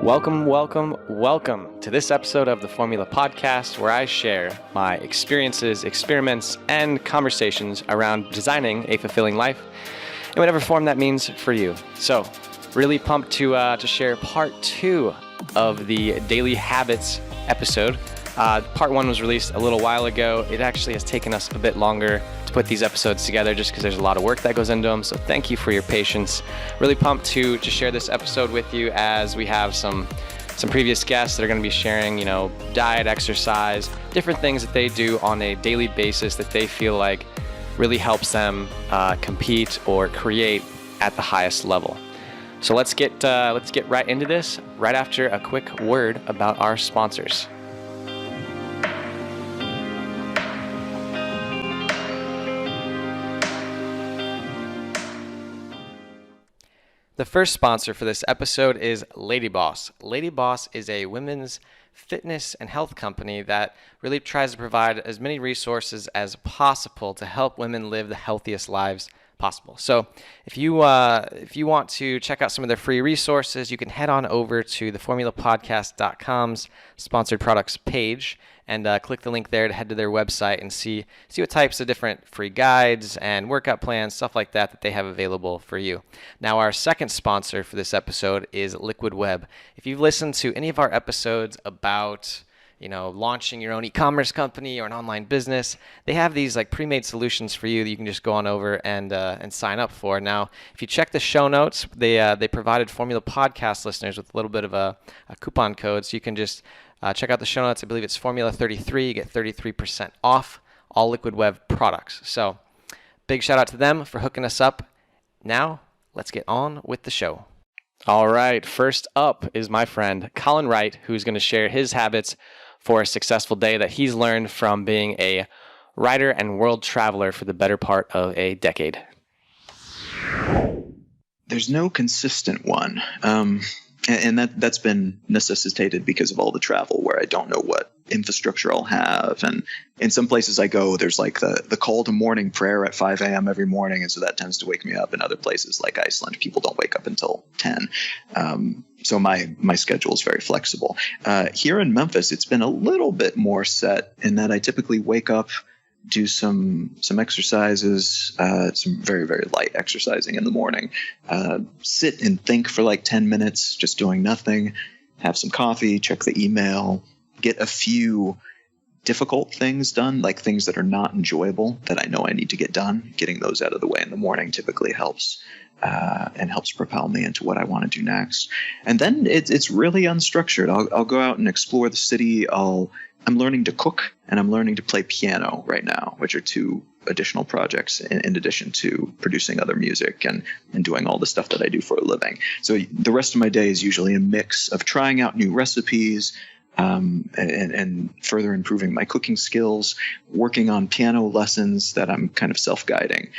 Welcome to this episode of the Formula Podcast, where I share my experiences, experiments, and conversations around designing a fulfilling life in whatever form that means for you. So, really pumped to share part 2 of the Daily Habits episode. Part 1 was released a little while ago. It actually has taken us a bit longer to put these episodes together just because there's a lot of work that goes into them. So thank you for your patience. Really pumped to share this episode with you, as we have some previous guests that are going to be sharing, diet, exercise, different things that they do on a daily basis that they feel like really helps them compete or create at the highest level. So let's get right into this right after a quick word about our sponsors. The first sponsor for this episode is Lady Boss. Lady Boss is a women's fitness and health company that really tries to provide as many resources as possible to help women live the healthiest lives possible. So if you want to check out some of their free resources, you can head on over to theformulapodcast.com's sponsored products page and click the link there to head to their website and see what types of different free guides and workout plans, stuff like that they have available for you. Now, our second sponsor for this episode is Liquid Web. If you've listened to any of our episodes about launching your own e-commerce company or an online business, they have these pre-made solutions for you that you can just go on over and sign up for. Now, if you check the show notes, they provided Formula Podcast listeners with a little bit of a coupon code, so you can just check out the show notes. I believe it's Formula 33. You get 33% off all Liquid Web products. So, big shout out to them for hooking us up. Now, let's get on with the show. All right, first up is my friend Colin Wright, who's going to share his habits for a successful day that he's learned from being a writer and world traveler for the better part of a decade. There's no consistent one. And that's been necessitated because of all the travel where I don't know what infrastructure I'll have. And in some places I go, there's the call to morning prayer at 5 a.m. every morning. And so that tends to wake me up. In other places like Iceland, people don't wake up until 10. So my schedule is very flexible. Here in Memphis, it's been a little bit more set in that I typically wake up, do some exercises, some very, very light exercising in the morning, sit and think for 10 minutes, just doing nothing, have some coffee, check the email, get a few difficult things done, like things that are not enjoyable that I know I need to get done. Getting those out of the way in the morning typically helps. And helps propel me into what I want to do next. And then it's really unstructured. I'll go out and explore the city. I'm learning to cook and I'm learning to play piano right now, which are 2 additional projects in addition to producing other music and doing all the stuff that I do for a living. So the rest of my day is usually a mix of trying out new recipes, and further improving my cooking skills, working on piano lessons that I'm kind of self-guiding,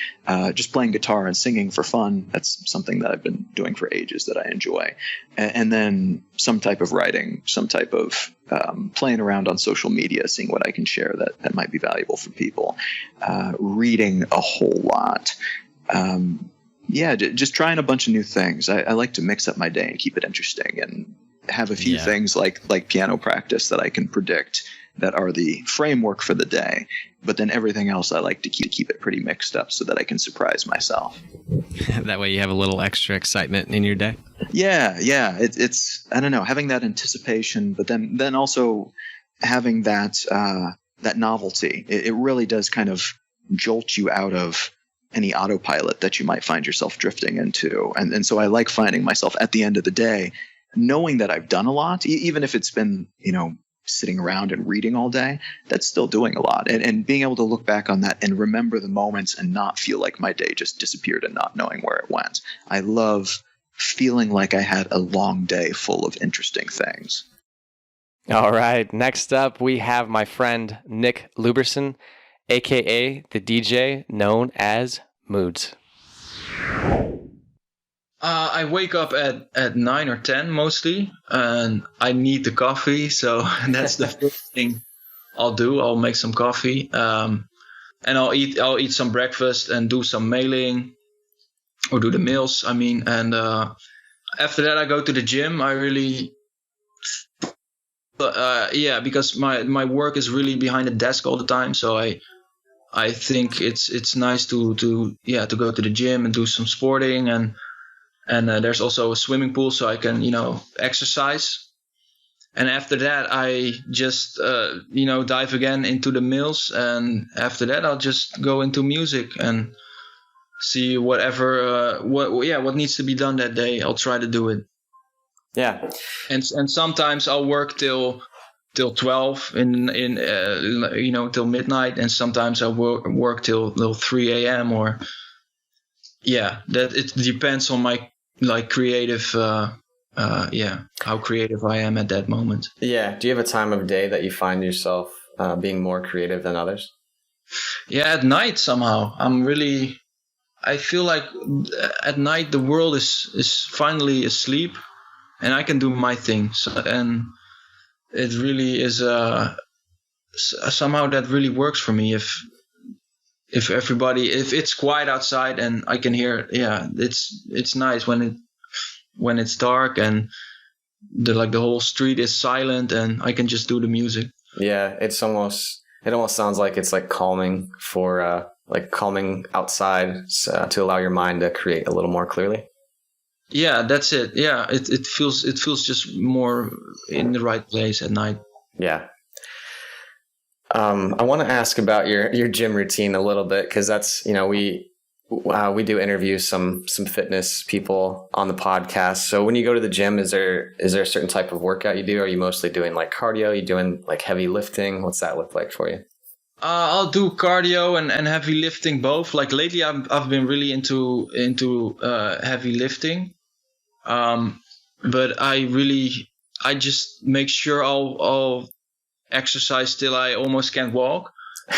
just playing guitar and singing for fun. That's something that I've been doing for ages that I enjoy. And then some type of writing, some type of playing around on social media, seeing what I can share that might be valuable for people, reading a whole lot. Just trying a bunch of new things. I like to mix up my day and keep it interesting and have a few things like piano practice that I can predict that are the framework for the day. But then everything else I like to keep it pretty mixed up so that I can surprise myself. That way you have a little extra excitement in your day. Yeah. It's I don't know, having that anticipation, but then also having that novelty. It really does kind of jolt you out of any autopilot that you might find yourself drifting into. And so I like finding myself at the end of the day knowing that I've done a lot, even if it's been, sitting around and reading all day, that's still doing a lot. And being able to look back on that and remember the moments and not feel like my day just disappeared and not knowing where it went. I love feeling like I had a long day full of interesting things. All right. Next up, we have my friend Nick Luberson, a.k.a. the DJ known as Moods. I wake up at 9 or 10 mostly, and I need the coffee. So that's the first thing I'll do. I'll make some coffee, and I'll eat some breakfast and do some mailing, or do the mails. And after that I go to the gym. I really But yeah, because my work is really behind the desk all the time, so I think it's nice to go to the gym and do some sporting, and there's also a swimming pool, so I can exercise. And after that, I just dive again into the mills, and after that, I'll just go into music and see whatever what needs to be done that day. I'll try to do it. Yeah. And sometimes I'll work till 12 in till midnight, and sometimes I work till 3 a.m. or that it depends on my creative how creative I am at that moment. Yeah. Do you have a time of day that you find yourself being more creative than others? Yeah, at night somehow I feel like at night the world is finally asleep, and I can do my thing. So, and it really is somehow that really works for me. If it's quiet outside and I can hear, it's nice when it's dark and the whole street is silent and I can just do the music. Yeah, it almost sounds like it's like calming for calming outside to allow your mind to create a little more clearly. Yeah, that's it. Yeah, it feels just more in the right place at night. Yeah. I want to ask about your gym routine a little bit, because that's, we do interview some fitness people on the podcast. So when you go to the gym, is there a certain type of workout you do? Are you mostly doing like cardio? Are you doing like heavy lifting? What's that look like for you? I'll do cardio and heavy lifting both. Like lately, I've been really into heavy lifting, but I just make sure I'll exercise till I almost can't walk.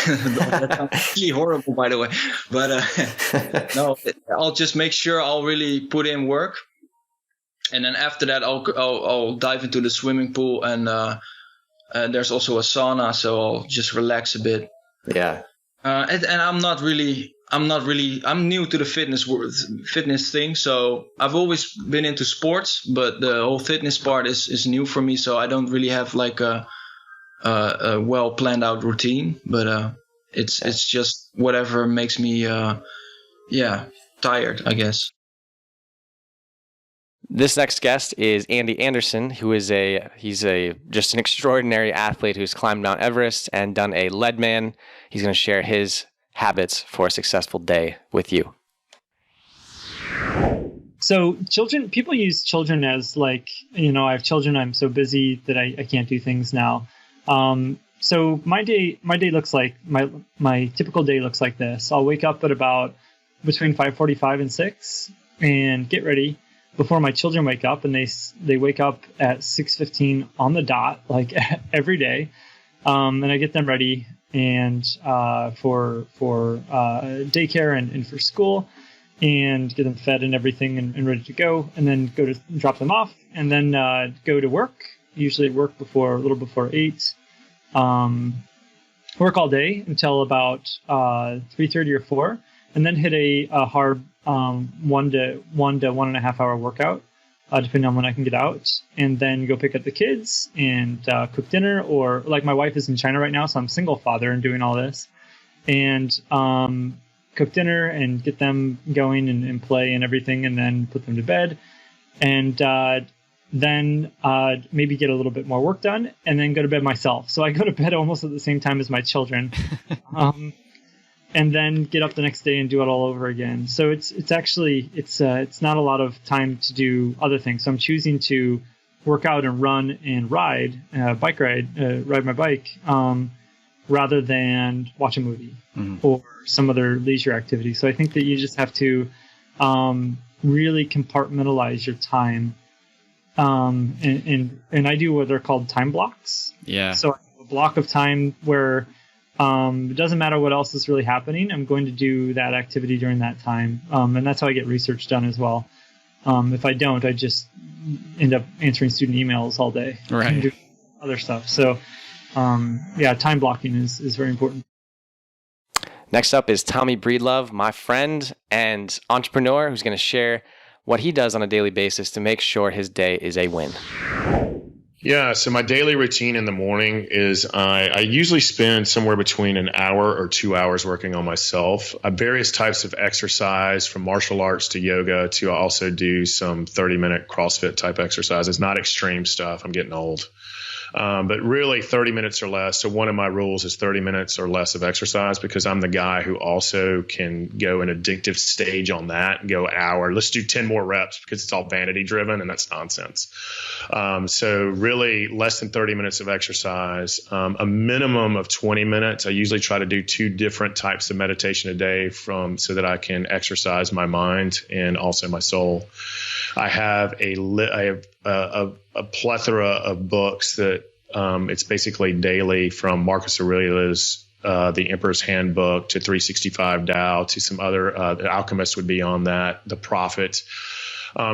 That's really horrible, by the way. But no, I'll just make sure I'll really put in work, and then after that, I'll dive into the swimming pool, and there's also a sauna, so I'll just relax a bit. Yeah. And I'm new to the fitness thing, so I've always been into sports, but the whole fitness part is new for me, so I don't really have like a well planned out routine, but it's just whatever makes me tired, I guess. This next guest is Andy Anderson, who is just an extraordinary athlete who's climbed Mount Everest and done a Leadman. He's going to share his habits for a successful day with you. So people use children as like, I have children, I'm so busy that I can't do things now. So my day looks like, my typical day looks like this. I'll wake up at about between 5:45 and 6 and get ready before my children wake up, and they wake up at 6:15 on the dot, like every day. And I get them ready and for daycare and for school, and get them fed and everything and ready to go, and then go to drop them off, and then go to work. Usually work a little before 8. Work all day until about 3:30 or 4, and then hit a hard 1 to 1.5 hour workout, depending on when I can get out, and then go pick up the kids and cook dinner. Or like my wife is in China right now, so I'm single father and doing all this, and cook dinner and get them going and play and everything, and then put them to bed, and then maybe get a little bit more work done, and then go to bed myself. So I go to bed almost at the same time as my children, and then get up the next day and do it all over again. So it's not a lot of time to do other things. So I'm choosing to work out and run and ride my bike, rather than watch a movie or some other leisure activity. So I think that you just have to really compartmentalize your time. And I do what are called time blocks. Yeah. So I have a block of time where it doesn't matter what else is really happening. I'm going to do that activity during that time. And that's how I get research done as well. If I don't, I just end up answering student emails all day. Right. And do other stuff. So, time blocking is very important. Next up is Tommy Breedlove, my friend and entrepreneur, who's going to share what he does on a daily basis to make sure his day is a win. Yeah, so my daily routine in the morning is I usually spend somewhere between an hour or 2 hours working on myself. Various types of exercise, from martial arts to yoga, to I also do some 30-minute CrossFit type exercises, not extreme stuff. I'm getting old. But really 30 minutes or less. So one of my rules is 30 minutes or less of exercise, because I'm the guy who also can go an addictive stage on that and go hour. Let's do 10 more reps, because it's all vanity driven, and that's nonsense. So really less than 30 minutes of exercise, a minimum of 20 minutes. I usually try to do 2 different types of meditation a day so that I can exercise my mind and also my soul. I have a plethora of books that it's basically daily, from Marcus Aurelius' The Emperor's Handbook to 365 Tao to some other. The Alchemist would be on that, The Prophet.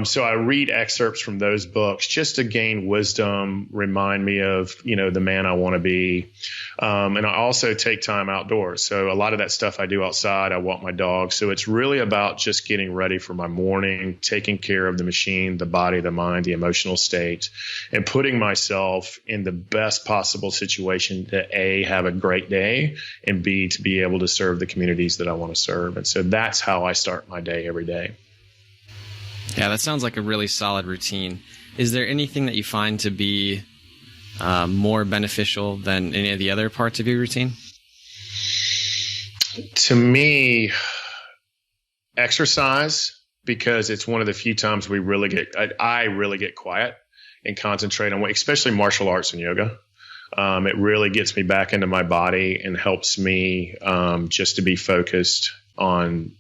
So I read excerpts from those books just to gain wisdom, remind me of, the man I want to be. And I also take time outdoors. So a lot of that stuff I do outside. I walk my dog. So it's really about just getting ready for my morning, taking care of the machine, the body, the mind, the emotional state, and putting myself in the best possible situation to A, have a great day, and B, to be able to serve the communities that I want to serve. And so that's how I start my day every day. Yeah, that sounds like a really solid routine. Is there anything that you find to be more beneficial than any of the other parts of your routine? To me, exercise, because it's one of the few times I really get quiet and concentrate on especially martial arts and yoga. It really gets me back into my body and helps me just to be focused on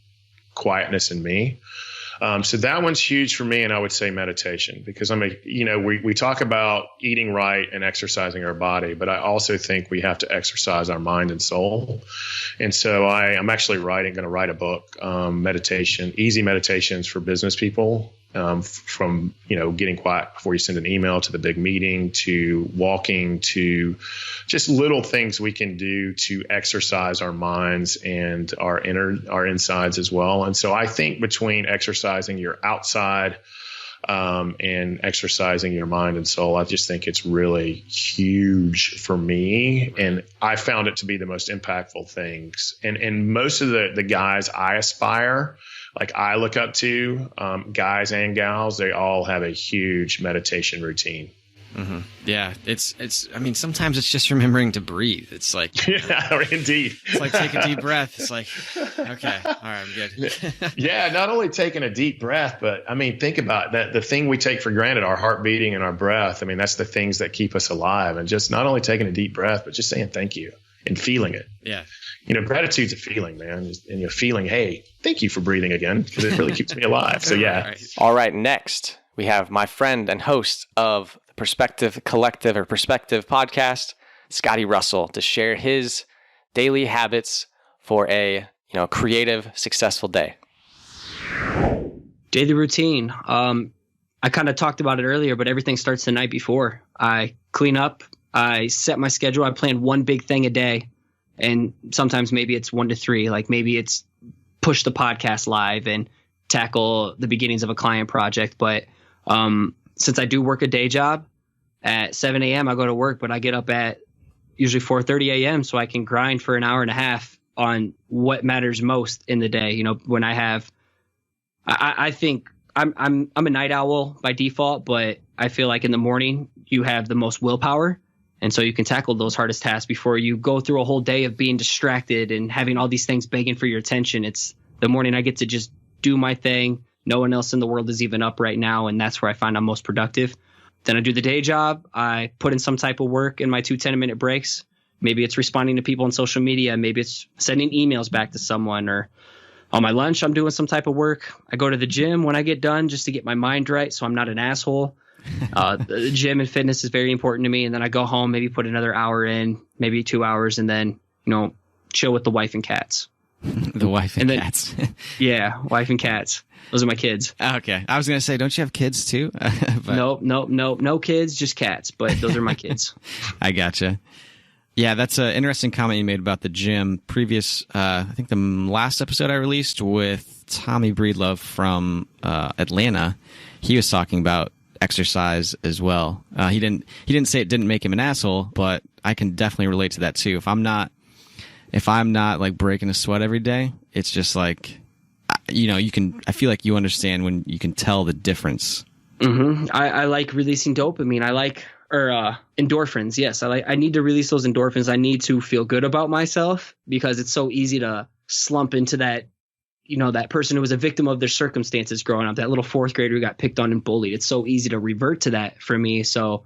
quietness in me. So that one's huge for me, and I would say meditation, because we talk about eating right and exercising our body, but I also think we have to exercise our mind and soul. And so I'm actually going to write a book, easy meditations for business people, from getting quiet before you send an email, to the big meeting, to walking, to just little things we can do to exercise our minds and our insides as well. And so I think between exercising your outside and exercising your mind and soul, I just think it's really huge for me. And I found it to be the most impactful things. And most of the guys I aspire, like I look up to, guys and gals, they all have a huge meditation routine. Mm-hmm. Yeah, sometimes it's just remembering to breathe. It's like, yeah, indeed. It's like, take a deep breath. It's like, okay, all right, I'm good. Yeah, not only taking a deep breath, but think about that. The thing we take for granted, our heart beating and our breath. That's the things that keep us alive. And just not only taking a deep breath, but just saying thank you and feeling it. Yeah. Gratitude's a feeling, man. And you're feeling, hey, thank you for breathing again, because it really keeps me alive. So yeah. All right. Next, we have my friend and host of the Perspective Collective or Perspective podcast, Scotty Russell, to share his daily habits for a creative, successful day. Daily routine. I kind of talked about it earlier, but everything starts the night before. I clean up. I set my schedule. I plan one big thing a day. And sometimes maybe it's 1 to 3, like maybe it's push the podcast live and tackle the beginnings of a client project. But since I do work a day job, at 7 a.m. I go to work, but I get up at usually 4:30 a.m. so I can grind for an hour and a half on what matters most in the day. When I have, I think I'm a night owl by default, but I feel like in the morning you have the most willpower. And so you can tackle those hardest tasks before you go through a whole day of being distracted and having all these things begging for your attention. It's the morning I get to just do my thing. No one else in the world is even up right now. And that's where I find I'm most productive. Then I do the day job. I put in some type of work in my 2 10-minute breaks. Maybe it's responding to people on social media. Maybe it's sending emails back to someone, or on my lunch, I'm doing some type of work. I go to the gym when I get done just to get my mind right, so I'm not an asshole. The gym and fitness is very important to me. And then I go home, maybe put another hour in, maybe 2 hours, and then, chill with the wife and cats. The wife and cats. Yeah, wife and cats. Those are my kids. Okay. I was going to say, don't you have kids too? Nope. No kids, just cats. But those are my kids. I gotcha. Yeah, that's an interesting comment you made about the gym. I think the last episode I released with Tommy Breedlove from Atlanta, he was talking about exercise as well. He didn't say it didn't make him an asshole, but I can definitely relate to that too. If I'm not like breaking a sweat every day, it's just like, I feel like you understand when you can tell the difference. Mm-hmm. I like releasing dopamine. Endorphins. Yes. I need to release those endorphins. I need to feel good about myself because it's so easy to slump into that, that person who was a victim of their circumstances growing up, that little fourth grader who got picked on and bullied. It's so easy to revert to that for me. So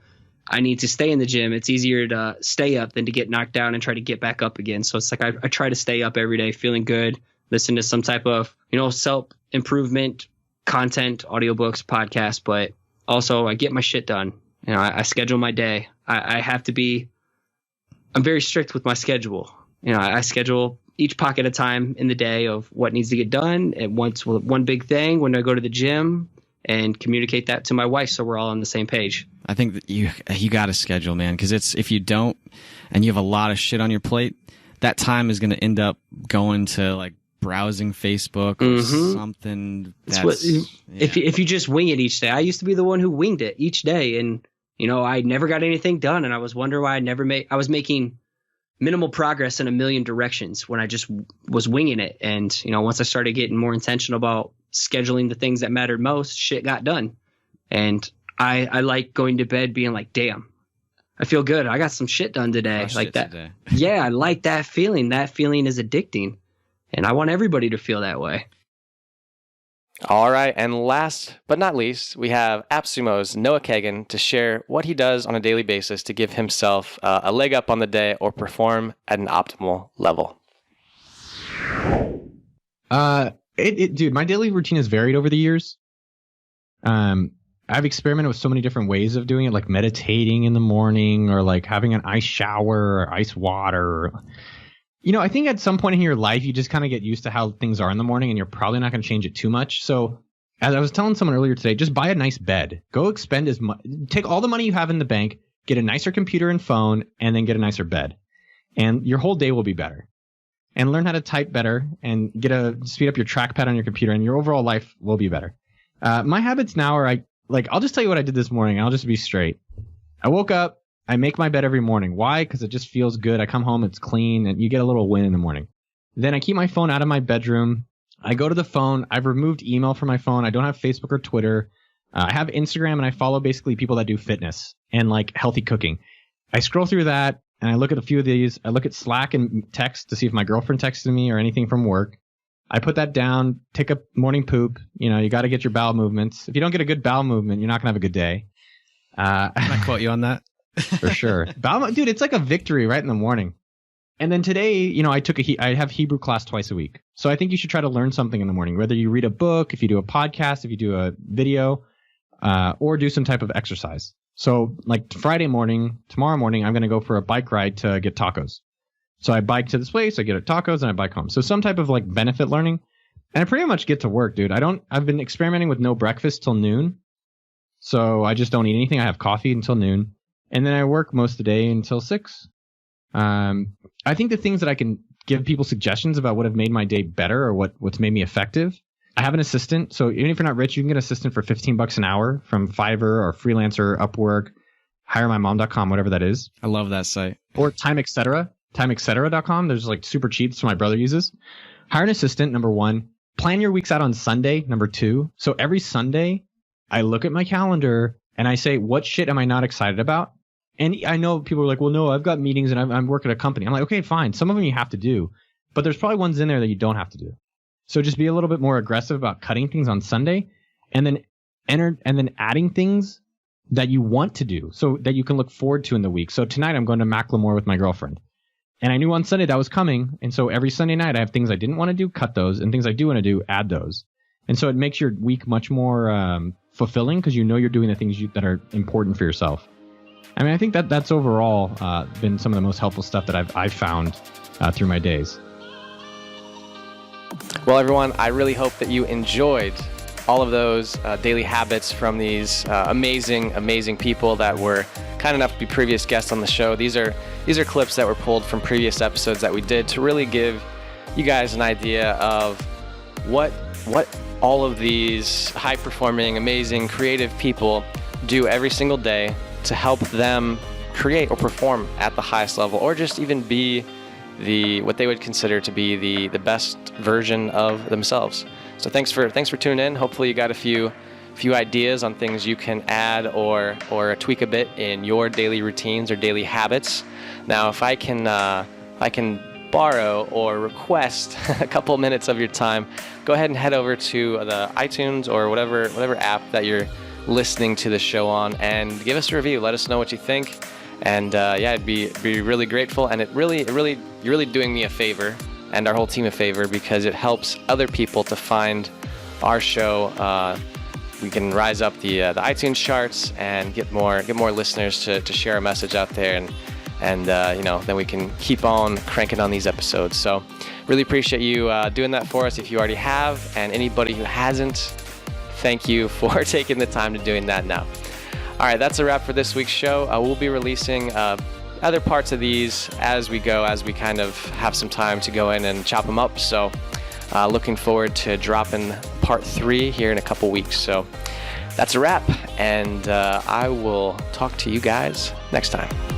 I need to stay in the gym. It's easier to stay up than to get knocked down and try to get back up again. So it's like I try to stay up every day feeling good, listen to some type of, self-improvement content, audiobooks, podcasts, but also I get my shit done. I schedule my day. I'm very strict with my schedule. I schedule each pocket of time in the day of what needs to get done at once, one big thing when I go to the gym, and communicate that to my wife so we're all on the same page. I think that you got to schedule, man, because if you don't and you have a lot of shit on your plate, that time is going to end up going to like browsing Facebook or something. If you just wing it each day. I used to be the one who winged it each day, and I never got anything done, and I was wondering why I was making minimal progress in a million directions when I just was winging it. And once I started getting more intentional about scheduling the things that mattered most, shit got done. And I like going to bed being like, damn, I feel good. I got some shit done today. Like that. Today. Yeah, I like that feeling. That feeling is addicting. And I want everybody to feel that way. All right, and last but not least, we have AppSumo's Noah Kagan to share what he does on a daily basis to give himself a leg up on the day or perform at an optimal level. Dude, my daily routine has varied over the years. I've experimented with so many different ways of doing it, like meditating in the morning or like having an ice shower or ice water. I think at some point in your life, you just kind of get used to how things are in the morning and you're probably not going to change it too much. So as I was telling someone earlier today, just buy a nice bed. Go expend as much. Take all the money you have in the bank, get a nicer computer and phone, and then get a nicer bed. And your whole day will be better. And learn how to type better and speed up your trackpad on your computer, and your overall life will be better. My habits now are I'll just tell you what I did this morning. I'll just be straight. I woke up. I make my bed every morning. Why? Because it just feels good. I come home, it's clean, and you get a little win in the morning. Then I keep my phone out of my bedroom. I go to the phone. I've removed email from my phone. I don't have Facebook or Twitter. I have Instagram, and I follow basically people that do fitness and like healthy cooking. I scroll through that, and I look at a few of these. I look at Slack and text to see if my girlfriend texted me or anything from work. I put that down, take a morning poop. You got to get your bowel movements. If you don't get a good bowel movement, you're not going to have a good day. Can I quote you on that? For sure. Dude, it's like a victory right in the morning. And then today, I have Hebrew class twice a week. So I think you should try to learn something in the morning, whether you read a book, if you do a podcast, if you do a video, or do some type of exercise. So like tomorrow morning, I'm going to go for a bike ride to get tacos. So I bike to this place, I get tacos, and I bike home. So some type of like benefit learning. And I pretty much get to work, dude. I've been experimenting with no breakfast till noon. So I just don't eat anything. I have coffee until noon. And then I work most of the day until 6. I think the things that I can give people suggestions about what have made my day better or what's made me effective. I have an assistant. So even if you're not rich, you can get an assistant for $15 an hour from Fiverr or Freelancer, Upwork, HireMyMom.com, whatever that is. I love that site. Or Time Etc. TimeEtc. There's like super cheap. So my brother uses. Hire an assistant, number 1. Plan your weeks out on Sunday, number 2. So every Sunday, I look at my calendar and I say, what shit am I not excited about? And I know people are like, well, no, I've got meetings and I'm working at a company. I'm like, okay, fine. Some of them you have to do, but there's probably ones in there that you don't have to do. So just be a little bit more aggressive about cutting things on Sunday and then adding things that you want to do so that you can look forward to in the week. So tonight I'm going to Macklemore with my girlfriend. And I knew on Sunday that was coming. And so every Sunday night I have things I didn't want to do, cut those, and things I do want to do, add those. And so it makes your week much more fulfilling because you're doing the things that are important for yourself. I mean, I think that's overall been some of the most helpful stuff that I've found through my days. Well, everyone, I really hope that you enjoyed all of those daily habits from these amazing people that were kind enough to be previous guests on the show. These are clips that were pulled from previous episodes that we did to really give you guys an idea of what all of these high-performing, amazing, creative people do every single day to help them create or perform at the highest level, or just even be what they would consider to be the best version of themselves. So thanks for tuning in. Hopefully you got a few ideas on things you can add or tweak a bit in your daily routines or daily habits. Now, if I can borrow or request a couple minutes of your time, go ahead and head over to the iTunes or whatever app that you're listening to the show on, and give us a review. Let us know what you think. And I'd be really grateful. And you're really doing me a favor and our whole team a favor, because it helps other people to find our show. We can rise up the iTunes charts and get more listeners to share our message out there, and then we can keep on cranking on these episodes. So really appreciate you doing that for us if you already have, and anybody who hasn't, thank you for taking the time to doing that now. All right, that's a wrap for this week's show. We'll be releasing other parts of these as we go, as we kind of have some time to go in and chop them up. So looking forward to dropping part 3 here in a couple weeks. So that's a wrap, and I will talk to you guys next time.